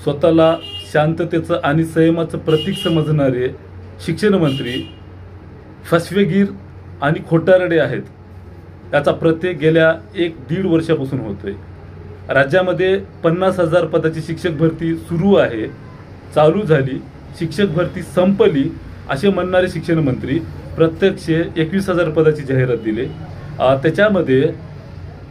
स्वतःला शांततेचं आणि संयमाचं प्रतीक समजणारे शिक्षण मंत्री फसवेगीर आणि खोटारडे आहेत, याचा प्रत्यय गेल्या 1-1.5 वर्षापासून होतोय। राज्यामध्ये 50,000 पदाची शिक्षक भरती सुरू आहे, चालू झाली, शिक्षक भरती संपली असे म्हणणारे शिक्षण मंत्री प्रत्यक्ष 21,000 पदाची जाहिरात दिली। त्याच्यामध्ये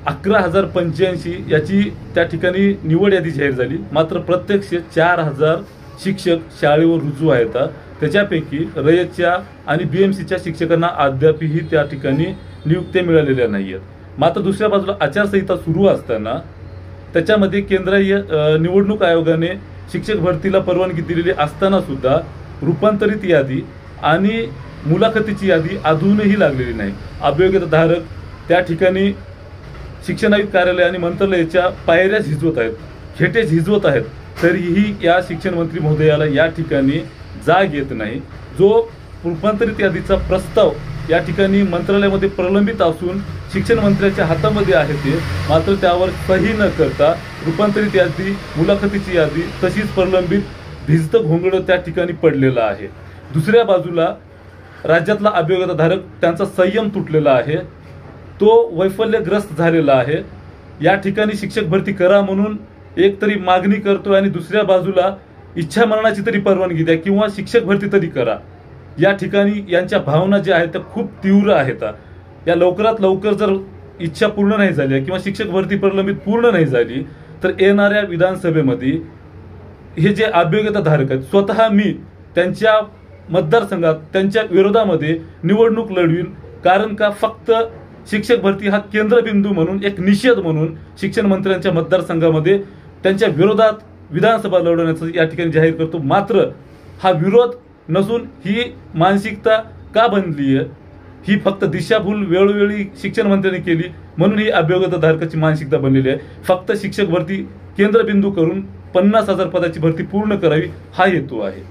11,085 याची त्या ठिकाणी निवड यादी जाहीर झाली, मात्र प्रत्यक्ष 4,000 शिक्षक शाळेवर रुजू आहेत। त्याच्यापैकी रयतच्या आणि बीएमसीच्या शिक्षकांना अद्यापही त्या ठिकाणी नियुक्त्या मिळालेल्या नाहीयेत। मात्र दुसऱ्या बाजूला आचारसंहिता सुरू असताना त्याच्यामध्ये केंद्रीय निवडणूक आयोगाने शिक्षक भरतीला परवानगी दिलेली असताना सुद्धा रूपांतरित यादी आणि मुलाखतीची यादी अजूनही लागलेली नाही। अभियोग्यताधारक त्या ठिकाणी शिक्षण आयुक्त कार्यालय आणि मंत्रालयाच्या पायऱ्या झिजवत आहेत, खेटे झिजवत आहेत, तरीही या शिक्षण मंत्री महोदयाला या ठिकाणी जाग येत नाही। जो रूपांतरित यादीचा प्रस्ताव या ठिकाणी मंत्रालयामध्ये प्रलंबित असून शिक्षण मंत्र्यांच्या हातामध्ये आहे ते, मात्र त्यावर सही न करता रूपांतरित यादी, मुलाखतीची यादी तशीच प्रलंबित भिजतं घोंगडं त्या ठिकाणी पडलेलं आहे। दुसऱ्या बाजूला राज्यातला अभियोग्यताधारक त्यांचा संयम तुटलेला आहे, तो वैफल्यग्रस्त झालेला आहे। या ठिकाणी शिक्षक भरती करा म्हणून एक तरी मागणी करतोय आणि दुसऱ्या बाजूला इच्छा मरणाची तरी परवानगी द्या किंवा शिक्षक भरती तरी करा। या ठिकाणी यांच्या भावना ज्या आहेत त्या खूप तीव्र आहेत। या लवकरात लवकर जर इच्छा पूर्ण नाही झाली किंवा शिक्षक भरती प्रलंबित पूर्ण नाही झाली तर येणाऱ्या विधानसभेमध्ये हे जे अभियोग्यताधारक आहेत, स्वतः मी त्यांच्या मतदारसंघात त्यांच्या विरोधामध्ये निवडणूक लढवीन। कारण का फक्त शिक्षक भरती हा केंद्रबिंदू म्हणून, एक निषेध म्हणून शिक्षण मंत्र्यांच्या मतदारसंघामध्ये त्यांच्या विरोधात विधानसभा लढवण्याचं या ठिकाणी जाहीर करतो। मात्र हा विरोध नसून ही मानसिकता का बनली आहे, ही फक्त दिशाभूल वेळोवेळी शिक्षण मंत्र्यांनी केली म्हणून ही अभियोग्यताधारकाची मानसिकता बनलेली आहे। फक्त शिक्षक भरती केंद्रबिंदू करून 50,000 पदाची भरती पूर्ण करावी हा हेतू आहे।